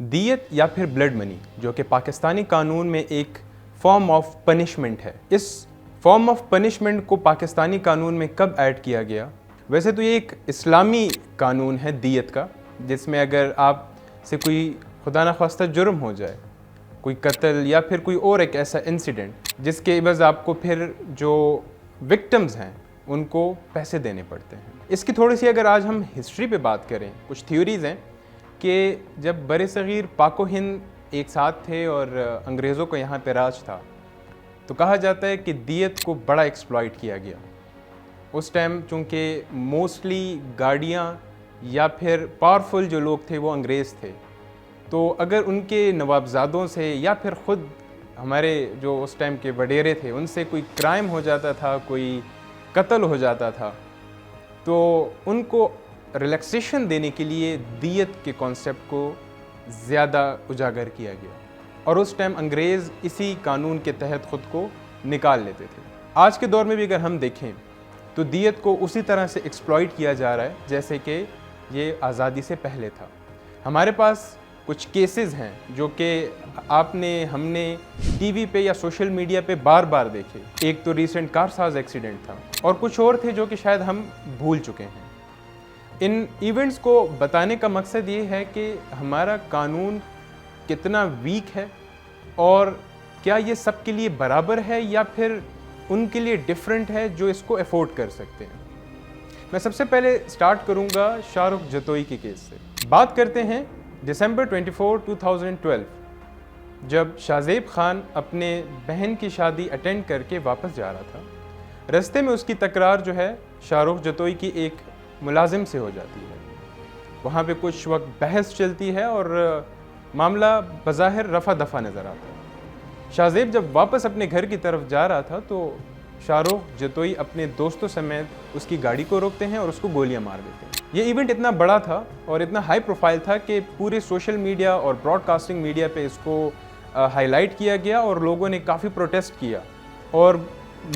दियत या फिर blood money, जो कि पाकिस्तानी कानून में एक फॉर्म ऑफ पनिशमेंट है। इस फॉर्म ऑफ पनिशमेंट को पाकिस्तानी कानून में कब ऐड किया गया? वैसे तो ये एक इस्लामी कानून है दियत का, जिसमें अगर आप से कोई खुदा न खास्ता जुर्म हो जाए, कोई कत्ल या फिर कोई और एक ऐसा इंसिडेंट जिसके एवज़ आपको फिर जो विक्टिम्स हैं उनको पैसे देने पड़ते हैं। इसकी थोड़ी सी अगर आज हम हिस्ट्री पे बात करें, कुछ थ्योरीज़ हैं कि जब बरसग़ीर पाको हिंद एक साथ थे और अंग्रेज़ों को यहाँ पे राज था, तो कहा जाता है कि दियत को बड़ा एक्सप्लॉइट किया गया। उस टाइम चूँकि मोस्टली गाड़ियाँ या फिर पावरफुल जो लोग थे वो अंग्रेज़ थे, तो अगर उनके नवाबजादों से या फिर ख़ुद हमारे जो उस टाइम के वडेरे थे उनसे कोई क्राइम हो जाता था, कोई कत्ल हो जाता था, तो उनको रिलैक्सेशन देने के लिए दियत के कॉन्सेप्ट को ज़्यादा उजागर किया गया और उस टाइम अंग्रेज़ इसी कानून के तहत ख़ुद को निकाल लेते थे। आज के दौर में भी अगर हम देखें तो दियत को उसी तरह से एक्सप्लॉइट किया जा रहा है जैसे कि ये आज़ादी से पहले था। हमारे पास कुछ केसेस हैं जो कि हमने टीवी पे या सोशल मीडिया पे बार बार देखे। एक तो रिसेंट कारसाज एक्सीडेंट था और कुछ और थे जो कि शायद हम भूल चुके हैं। इन इवेंट्स को बताने का मकसद ये है कि हमारा कानून कितना वीक है और क्या ये सबके लिए बराबर है या फिर उनके लिए डिफरेंट है जो इसको अफोर्ड कर सकते हैं। मैं सबसे पहले स्टार्ट करूंगा शाहरुख जतोई के केस से। बात करते हैं दिसंबर 24, 2012, जब शाहज़ेब खान अपने बहन की शादी अटेंड करके वापस जा रहा था। रास्ते में उसकी तकरार जो है शाहरुख जतोई की एक मुलाजिम से हो जाती है। वहाँ पे कुछ वक्त बहस चलती है और मामला बज़ाहिर रफ़ा दफ़ा नज़र आता है। शाहज़ेब जब वापस अपने घर की तरफ जा रहा था तो शाहरुख जतोई अपने दोस्तों समेत उसकी गाड़ी को रोकते हैं और उसको गोलियां मार देते हैं। ये इवेंट इतना बड़ा था और इतना हाई प्रोफाइल था कि पूरे सोशल मीडिया और ब्रॉडकास्टिंग मीडिया पे इसको हाईलाइट किया गया और लोगों ने काफ़ी प्रोटेस्ट किया और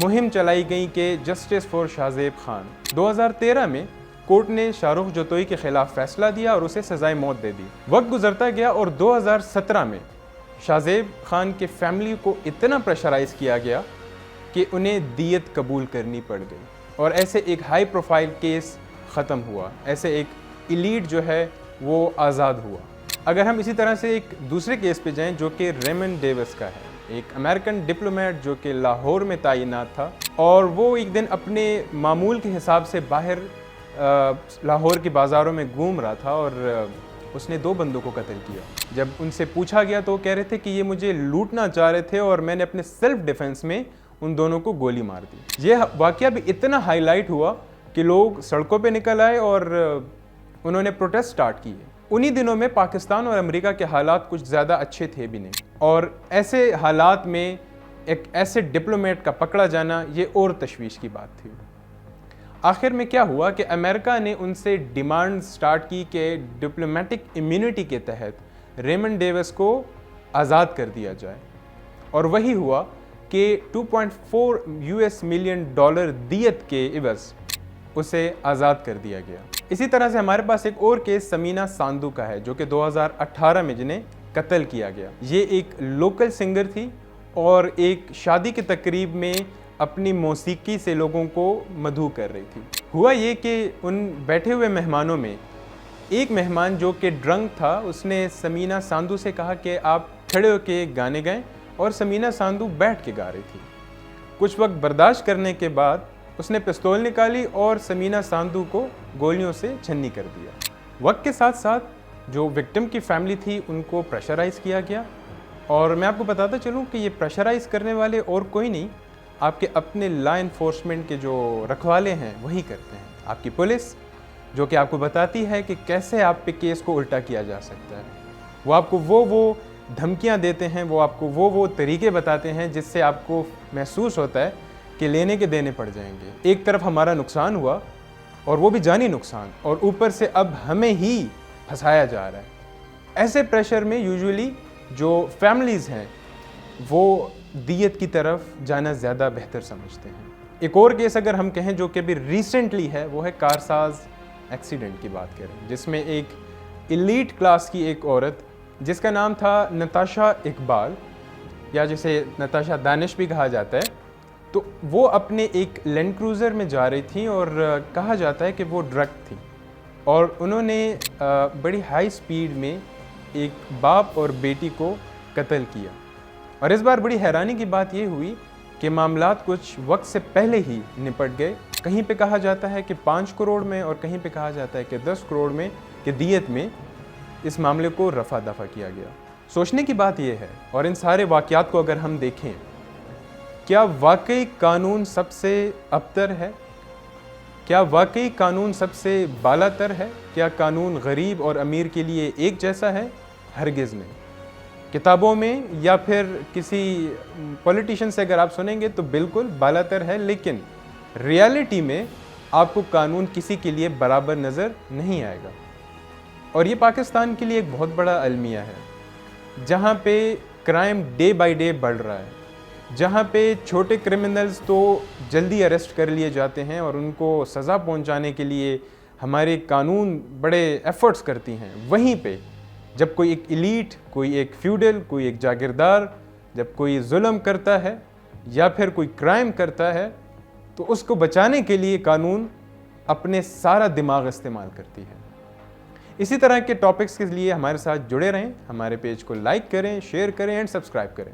मुहिम चलाई गई कि जस्टिस फॉर शाहज़ेब खान। 2013 में कोर्ट ने शाहरुख जतोई के खिलाफ फैसला दिया और उसे सजाए मौत दे दी। वक्त गुजरता गया और 2017 में शाहज़ेब खान के फैमिली को इतना प्रेशराइज किया गया कि उन्हें दियत कबूल करनी पड़ गई और ऐसे एक हाई प्रोफाइल केस ख़त्म हुआ, ऐसे एक एलीट जो है वो आज़ाद हुआ। अगर हम इसी तरह से एक दूसरे केस पे जाएं जो कि रेमंड डेविस का है, एक अमेरिकन डिप्लोमेट जो कि लाहौर में तैनात था और वो एक दिन अपने मामूल के हिसाब से बाहर लाहौर के बाज़ारों में घूम रहा था और उसने 2 बंदों को कत्ल किया। जब उनसे पूछा गया तो वो कह रहे थे कि ये मुझे लूटना चाह रहे थे और मैंने अपने सेल्फ डिफेंस में उन दोनों को गोली मार दी। ये वाक़या भी इतना हाईलाइट हुआ कि लोग सड़कों पे निकल आए और उन्होंने प्रोटेस्ट स्टार्ट किए। उन्हीं दिनों में पाकिस्तान और अमेरिका के हालात कुछ ज़्यादा अच्छे थे भी नहीं और ऐसे हालात में एक ऐसे डिप्लोमेट का पकड़ा जाना ये और तशवीश की बात थी। आखिर में क्या हुआ कि अमेरिका ने उनसे डिमांड स्टार्ट की कि डिप्लोमेटिक इम्यूनिटी के तहत रेमंड डेविस को आज़ाद कर दिया जाए और वही हुआ कि 2.4 US मिलियन डॉलर दियत के इवज़ उसे आज़ाद कर दिया गया। इसी तरह से हमारे पास एक और केस समीना सांदू का है जो कि 2018 में जिन्हें कत्ल किया गया। ये एक लोकल सिंगर थी और एक शादी की तकरीब में अपनी मौसीकी से लोगों को मदहू कर रही थी। हुआ ये कि उन बैठे हुए मेहमानों में एक मेहमान जो कि ड्रंक था, उसने समीना सांदू से कहा कि आप खड़े होकर गाने गाएं और समीना सांदू बैठ के गा रही थी। कुछ वक्त बर्दाश्त करने के बाद उसने पिस्तौल निकाली और समीना सांदू को गोलियों से छन्नी कर दिया। वक्त के साथ साथ जो विक्टिम की फैमिली थी उनको प्रेशराइज़ किया गया और मैं आपको बताता चलूँ कि ये प्रेशराइज़ करने वाले और कोई नहीं, आपके अपने लॉ इन्फोर्समेंट के जो रखवाले हैं वही करते हैं। आपकी पुलिस जो कि आपको बताती है कि कैसे आप पे केस को उल्टा किया जा सकता है। वो आपको वो धमकियां देते हैं, वो आपको वो तरीके बताते हैं जिससे आपको महसूस होता है कि लेने के देने पड़ जाएंगे। एक तरफ हमारा नुकसान हुआ और वो भी जानी नुकसान और ऊपर से अब हमें ही फंसाया जा रहा है। ऐसे प्रेशर में यूजुअली जो फैमिलीज़ हैं वो दियत की तरफ जाना ज़्यादा बेहतर समझते हैं। एक और केस अगर हम कहें जो कि अभी रिसेंटली है, वो है कारसाज एक्सीडेंट की बात करें, जिसमें एक एलीट क्लास की एक औरत जिसका नाम था नताशा इकबाल, या जिसे नताशा दानिश भी कहा जाता है। तो वो अपने एक लैंड क्रूज़र में जा रही थी और कहा जाता है कि वो ड्रग थी, और उन्होंने बड़ी हाई स्पीड में एक बाप और बेटी को कत्ल किया। और इस बार बड़ी हैरानी की बात ये हुई कि मामलात कुछ वक्त से पहले ही निपट गए। कहीं पे कहा जाता है कि 5 करोड़ में, और कहीं पे कहा जाता है कि 10 करोड़ में कि दियत में इस मामले को रफा दफा किया गया। सोचने की बात यह है, और इन सारे वाक़यात को अगर हम देखें, क्या वाकई कानून सबसे अबतर है? क्या वाकई कानून सबसे बालातर है? क्या कानून गरीब और अमीर के लिए एक जैसा है? हरगिज़ नहीं। किताबों में या फिर किसी पॉलिटिशियन से अगर आप सुनेंगे तो बिल्कुल बालातर है, लेकिन रियलिटी में आपको कानून किसी के लिए बराबर नज़र नहीं आएगा। और ये पाकिस्तान के लिए एक बहुत बड़ा अलमिया है, जहाँ पे क्राइम डे बाय डे बढ़ रहा है, जहाँ पे छोटे क्रिमिनल्स तो जल्दी अरेस्ट कर लिए जाते हैं और उनको सज़ा पहुँचाने के लिए हमारे कानून बड़े एफ़र्ट्स करती हैं। वहीं पे जब कोई एक इलीट, कोई एक फ्यूडल, कोई एक जागीरदार जब कोई जुल्म करता है या फिर कोई क्राइम करता है, तो उसको बचाने के लिए कानून अपने सारा दिमाग इस्तेमाल करती है। इसी तरह के टॉपिक्स के लिए हमारे साथ जुड़े रहें, हमारे पेज को लाइक करें, शेयर करें एंड सब्सक्राइब करें।